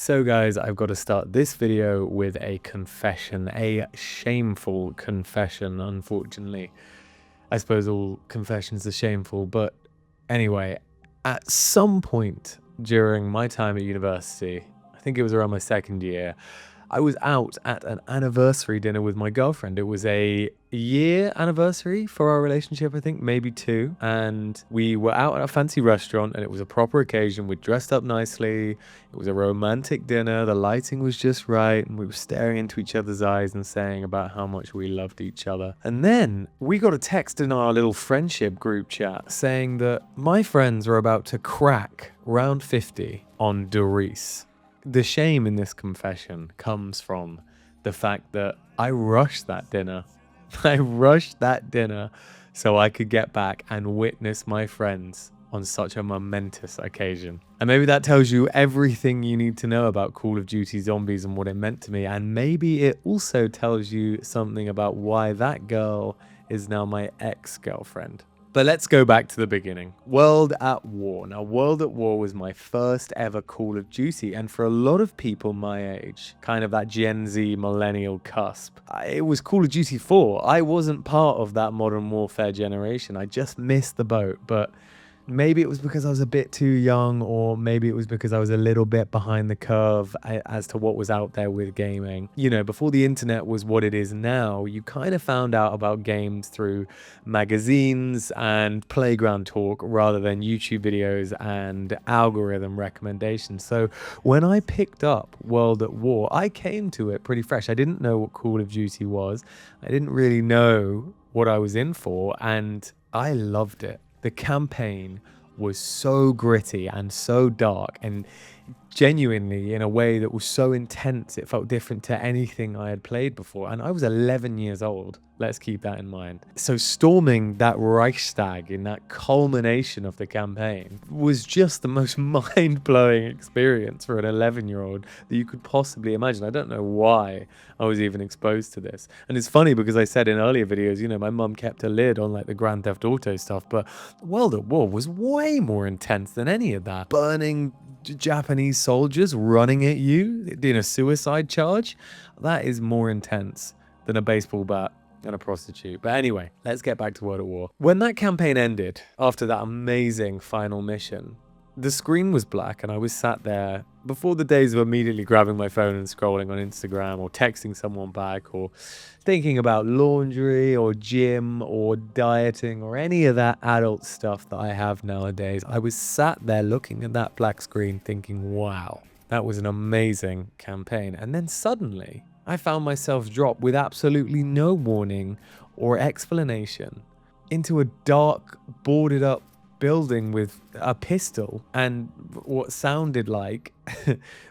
So guys, I've got to start this video with a confession, a shameful confession, unfortunately. I suppose all confessions are shameful, but anyway, at some point during my time at university, I think it was around my second year, I was out at an anniversary dinner with my girlfriend. It was a year anniversary for our relationship, I think, maybe 2. And we were out at a fancy restaurant and it was a proper occasion. We dressed up nicely. It was a romantic dinner. The lighting was just right. And we were staring into each other's eyes and saying about how much we loved each other. And then we got a text in our little friendship group chat saying that my friends were about to crack round 50 on Doris. The shame in this confession comes from the fact that I rushed that dinner. I rushed that dinner so I could get back and witness my friends on such a momentous occasion. And maybe that tells you everything you need to know about Call of Duty Zombies and what it meant to me. And maybe it also tells you something about why that girl is now my ex-girlfriend. But let's go back to the beginning. World at War. Now, World at War was my first ever Call of Duty, and for a lot of people my age, kind of that Gen Z millennial cusp, it was Call of Duty 4. I wasn't part of that Modern Warfare generation. I just missed the boat, but maybe it was because I was a bit too young, or maybe it was because I was a little bit behind the curve as to what was out there with gaming. You know, before the internet was what it is now, you kind of found out about games through magazines and playground talk rather than YouTube videos and algorithm recommendations. So when I picked up World at War, I came to it pretty fresh. I didn't know what Call of Duty was. I didn't really know what I was in for, and I loved it. The campaign was so gritty and so dark, and genuinely in a way that was so intense it felt different to anything I had played before. And I was 11 years old, let's keep that in mind. So storming that Reichstag in that culmination of the campaign was just the most mind-blowing experience for an 11-year-old that you could possibly imagine. I don't know why I was even exposed to this. And it's funny because I said in earlier videos, you know, my mum kept a lid on like the Grand Theft Auto stuff, but World at War was way more intense than any of that. Burning Japanese soldiers running at you in a suicide charge, that is more intense than a baseball bat and a prostitute. But anyway, let's get back to World at War. When that campaign ended, after that amazing final mission, the screen was black and I was sat there before the days of immediately grabbing my phone and scrolling on Instagram or texting someone back or thinking about laundry or gym or dieting or any of that adult stuff that I have nowadays. I was sat there looking at that black screen thinking, wow, that was an amazing campaign. And then suddenly I found myself dropped with absolutely no warning or explanation into a dark, boarded up building with a pistol and what sounded like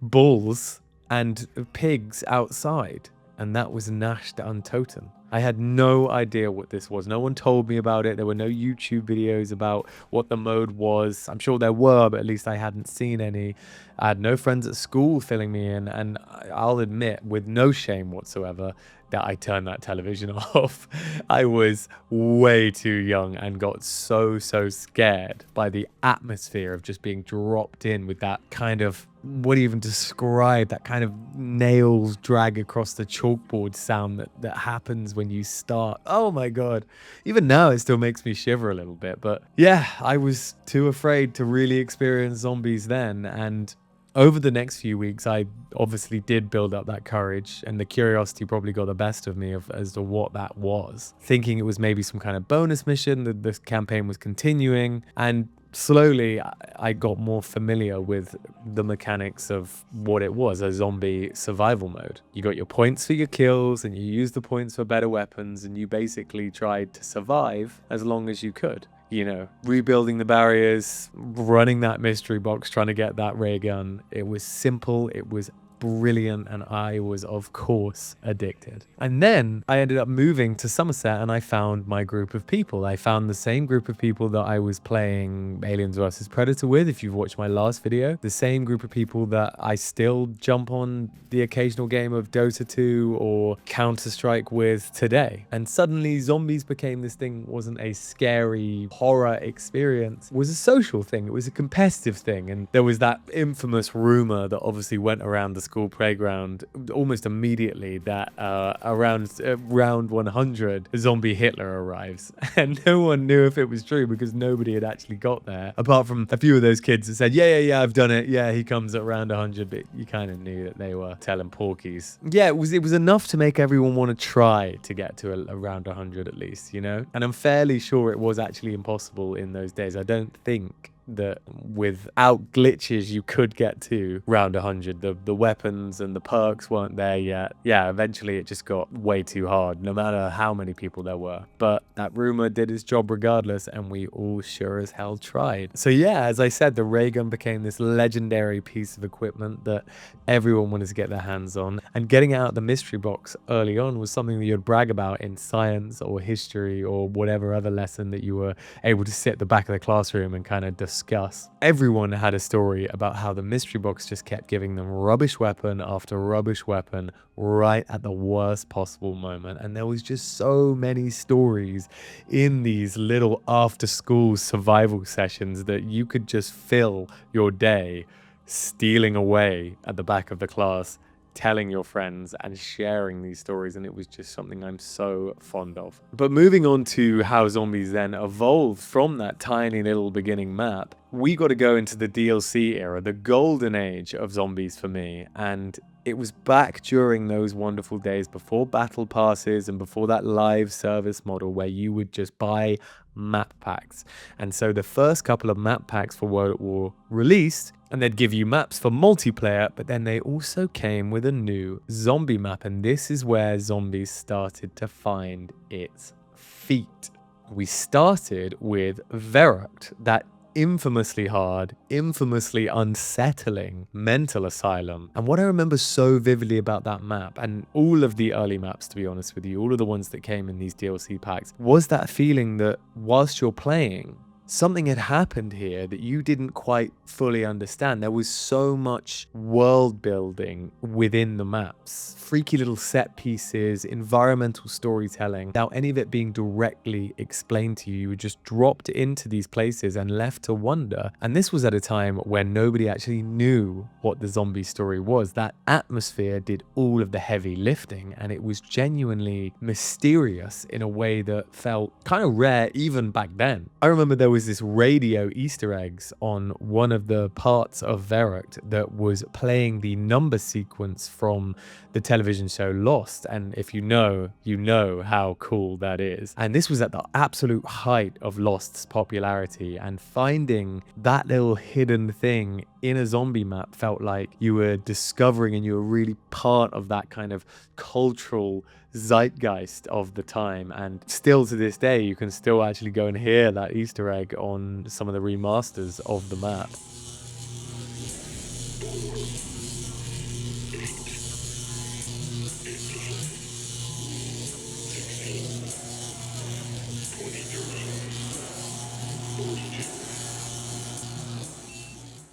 bulls and pigs outside. And that was Nacht Der Untoten. I had no idea what this was. No one told me about it. There were no YouTube videos about what the mode was. I'm sure there were, but at least I hadn't seen any. I had no friends at school filling me in, and I'll admit, with no shame whatsoever, that I turned that television off. I was way too young and got so scared by the atmosphere of just being dropped in with that kind of, what do you even describe, that kind of nails drag across the chalkboard sound that happens when you start. Oh my God. Even now it still makes me shiver a little bit. But yeah, I was too afraid to really experience zombies then. And over the next few weeks, I obviously did build up that courage, and the curiosity probably got the best of me as to what that was. Thinking it was maybe some kind of bonus mission, that this campaign was continuing, and slowly I got more familiar with the mechanics of what it was, a zombie survival mode. You got your points for your kills, and you used the points for better weapons, and you basically tried to survive as long as you could. You know, rebuilding the barriers, running that mystery box, trying to get that ray gun. It was simple. It was brilliant, and I was, of course, addicted. And then I ended up moving to Somerset, and I found my group of people. I found the same group of people that I was playing Aliens vs Predator with, if you've watched my last video. The same group of people that I still jump on the occasional game of Dota 2 or Counter-Strike with today. And suddenly zombies became this thing. Wasn't a scary horror experience. It was a social thing. It was a competitive thing. And there was that infamous rumor that obviously went around the school playground almost immediately that around round 100, zombie Hitler arrives. And no one knew if it was true because nobody had actually got there, apart from a few of those kids that said, yeah, I've done it. Yeah, he comes at round 100, but you kind of knew that they were telling porkies. Yeah, it was enough to make everyone want to try to get to around 100 at least, you know? And I'm fairly sure it was actually impossible in those days. I don't think that without glitches you could get to round 100. The weapons and the perks weren't there yet. Yeah, eventually it just got way too hard, no matter how many people there were. But that rumor did its job regardless, and we all sure as hell tried. So yeah, as I said, the ray gun became this legendary piece of equipment that everyone wanted to get their hands on. And getting out the mystery box early on was something that you'd brag about in science or history or whatever other lesson that you were able to sit at the back of the classroom and kind of discuss. Everyone had a story about how the mystery box just kept giving them rubbish weapon after rubbish weapon right at the worst possible moment. And there was just so many stories in these little after school survival sessions that you could just fill your day stealing away at the back of the class, telling your friends and sharing these stories, and it was just something I'm so fond of. But moving on to how zombies then evolved from that tiny little beginning map, we got to go into the DLC era, the golden age of zombies for me. And it was back during those wonderful days before battle passes and before that live service model where you would just buy map packs. And so the first couple of map packs for World at War released, and they'd give you maps for multiplayer, but then they also came with a new zombie map. And this is where zombies started to find its feet. We started with Verruckt, that infamously hard, infamously unsettling mental asylum. And what I remember so vividly about that map, and all of the early maps, to be honest with you, all of the ones that came in these DLC packs, was that feeling that whilst you're playing, something had happened here that you didn't quite fully understand. There was so much world building within the maps, freaky little set pieces, environmental storytelling, without any of it being directly explained to you. You were just dropped into these places and left to wonder. And this was at a time when nobody actually knew what the zombie story was. That atmosphere did all of the heavy lifting, and it was genuinely mysterious in a way that felt kind of rare even back then. I remember there was this radio Easter eggs on one of the parts of Verruckt that was playing the number sequence from the television show Lost. And if you know how cool that is. And this was at the absolute height of Lost's popularity, and finding that little hidden thing in a zombie map felt like you were discovering, and you were really part of that kind of cultural zeitgeist of the time. And still to this day, you can still actually go and hear that Easter egg on some of the remasters of the map.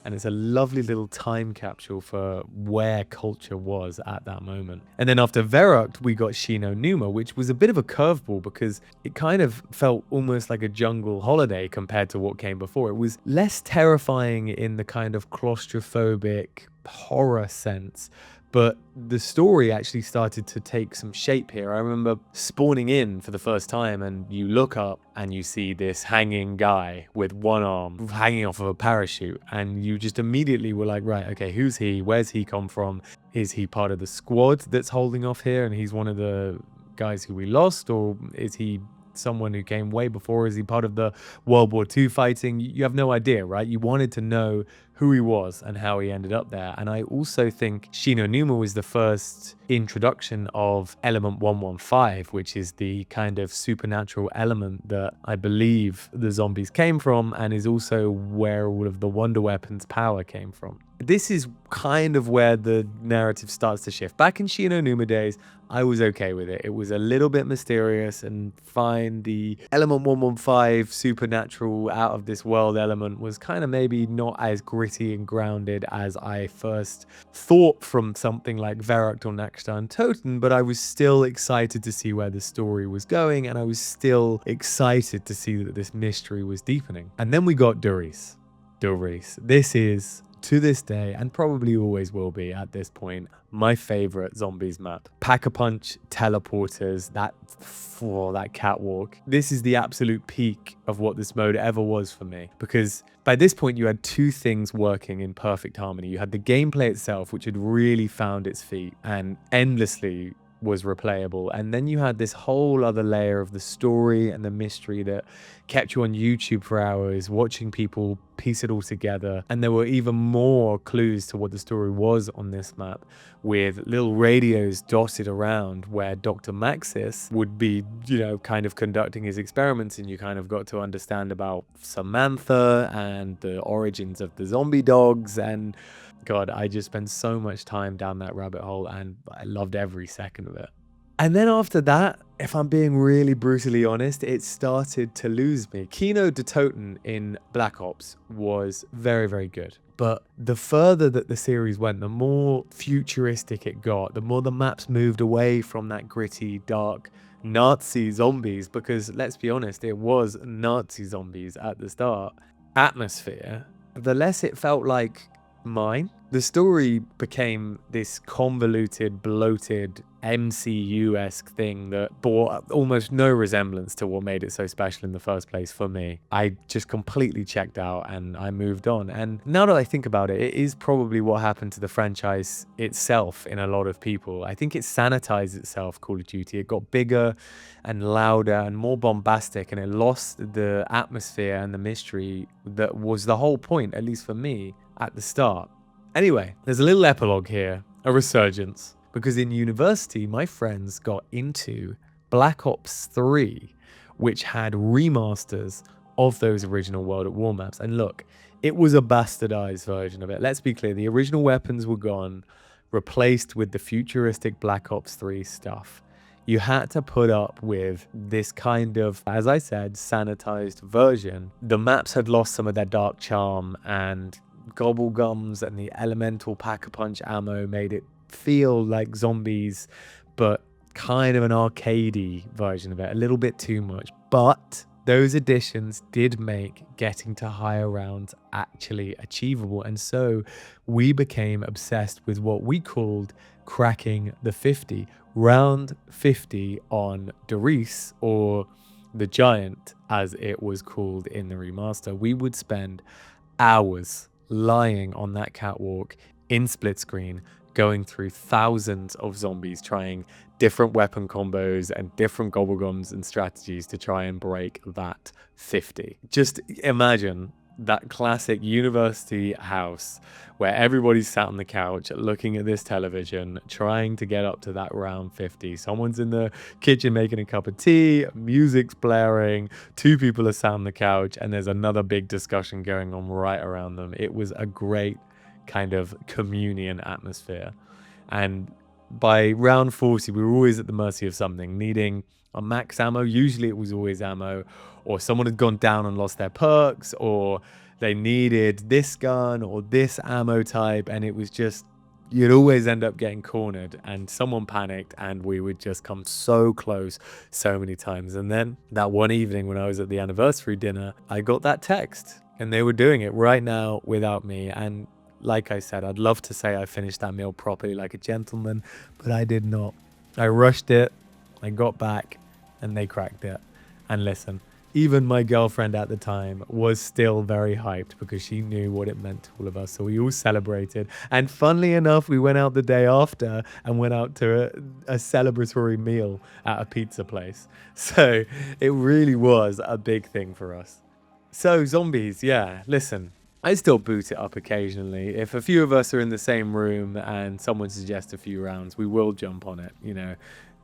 And it's a lovely little time capsule for where culture was at that moment. And then after Verruckt, we got Shi No Numa, which was a bit of a curveball because it kind of felt almost like a jungle holiday compared to what came before. It was less terrifying in the kind of claustrophobic horror sense, but the story actually started to take some shape here. I remember spawning in for the first time, and you look up and you see this hanging guy with one arm hanging off of a parachute, and you just immediately were like, right, okay, who's he? Where's he come from? Is he part of the squad that's holding off here and he's one of the guys who we lost, or is he someone who came way before? Is he part of the World War II fighting? You have no idea, right? You wanted to know who he was and how he ended up there. And I also think Shi No Numa was the first introduction of element 115, which is the kind of supernatural element that I believe the zombies came from, and is also where all of the wonder weapons power came from. this is kind of where the narrative starts to shift. Back in Shi No Numa days, I was okay with it. It was a little bit mysterious and fine. The element 115 supernatural out of this world element was kind of maybe not as gritty and grounded as I first thought from something like Verruckt or Nacht Der Untoten, but I was still excited to see where the story was going, and I was still excited to see that this mystery was deepening. And then we got Reise. This is, to this day, and probably always will be at this point, my favorite zombies map. Pack-a-punch, teleporters, that catwalk. This is the absolute peak of what this mode ever was for me, because by this point you had two things working in perfect harmony. You had the gameplay itself, which had really found its feet and endlessly was replayable, and then you had this whole other layer of the story and the mystery that kept you on YouTube for hours watching people piece it all together. And there were even more clues to what the story was on this map, with little radios dotted around where Dr. Maxis would be, you know, kind of conducting his experiments, and you kind of got to understand about Samantha and the origins of the zombie dogs. And God, I just spent so much time down that rabbit hole, and I loved every second of it. And then after that, if I'm being really brutally honest, it started to lose me. Shi No Numa in Black Ops was very, very good. But the further that the series went, the more futuristic it got, the more the maps moved away from that gritty, dark Nazi zombies, because let's be honest, it was Nazi zombies at the start. Atmosphere, the less it felt like mine. The story became this convoluted, bloated, MCU-esque thing that bore almost no resemblance to what made it so special in the first place for me. I just completely checked out and I moved on. And now that I think about it, it is probably what happened to the franchise itself in a lot of people. I think it sanitized itself, Call of Duty. It got bigger and louder and more bombastic, and it lost the atmosphere and the mystery that was the whole point, at least for me, at the start. Anyway, there's a little epilogue here, a resurgence, because in university, my friends got into Black Ops 3, which had remasters of those original World at War maps. And look, it was a bastardized version of it. Let's be clear, the original weapons were gone, replaced with the futuristic Black Ops 3 stuff. You had to put up with this kind of, as I said, sanitized version. The maps had lost some of their dark charm, and Gobblegums and the elemental pack-a-punch ammo made it feel like zombies, but kind of an arcadey version of it, a little bit too much. But those additions did make getting to higher rounds actually achievable, and so we became obsessed with what we called cracking the 50. Round 50 on Reise, or the Giant as it was called in the remaster. We would spend hours lying on that catwalk in split screen, going through thousands of zombies, trying different weapon combos and different gobblegums and strategies to try and break that 50. Just imagine that classic university house where everybody's sat on the couch looking at this television, trying to get up to that round 50. Someone's in the kitchen making a cup of tea, music's blaring, two people are sat on the couch, and there's another big discussion going on right around them. It was a great kind of communion atmosphere. And by round 40, we were always at the mercy of something, needing a max ammo. Usually it was always ammo, or someone had gone down and lost their perks, or they needed this gun or this ammo type, and it was just, you'd always end up getting cornered, and someone panicked, and we would just come so close so many times. And then that one evening when I was at the anniversary dinner, I got that text, and they were doing it right now without me. And like I said, I'd love to say I finished that meal properly like a gentleman, but I did not. I rushed it, I got back, and they cracked it. And listen, even my girlfriend at the time was still very hyped because she knew what it meant to all of us. So we all celebrated. And funnily enough, we went out the day after and went out to a celebratory meal at a pizza place. So it really was a big thing for us. So zombies, yeah, listen. I still boot it up occasionally. If a few of us are in the same room and someone suggests a few rounds, we will jump on it, you know,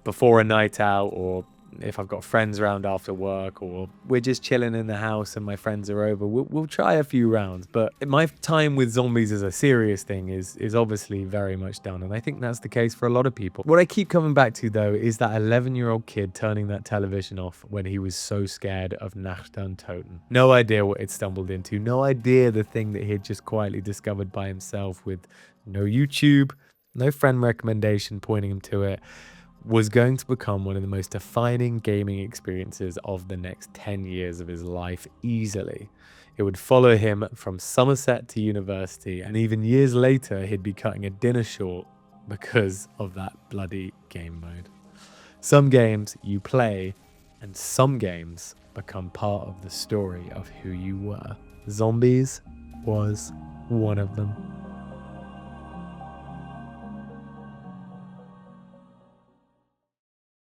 before a night out or if I've got friends around after work, or we're just chilling in the house and my friends are over, we'll try a few rounds. But my time with zombies as a serious thing is obviously very much done, and I think that's the case for a lot of people. What I keep coming back to though is that 11-year-old kid turning that television off when he was so scared of Nacht Der Untoten. No idea what it stumbled into, no idea the thing that he had just quietly discovered by himself, with no YouTube, no friend recommendation pointing him to it, was going to become one of the most defining gaming experiences of the next 10 years of his life easily. It would follow him from Somerset to university, and even years later he'd be cutting a dinner short because of that bloody game mode. Some games you play, and some games become part of the story of who you were. Zombies was one of them.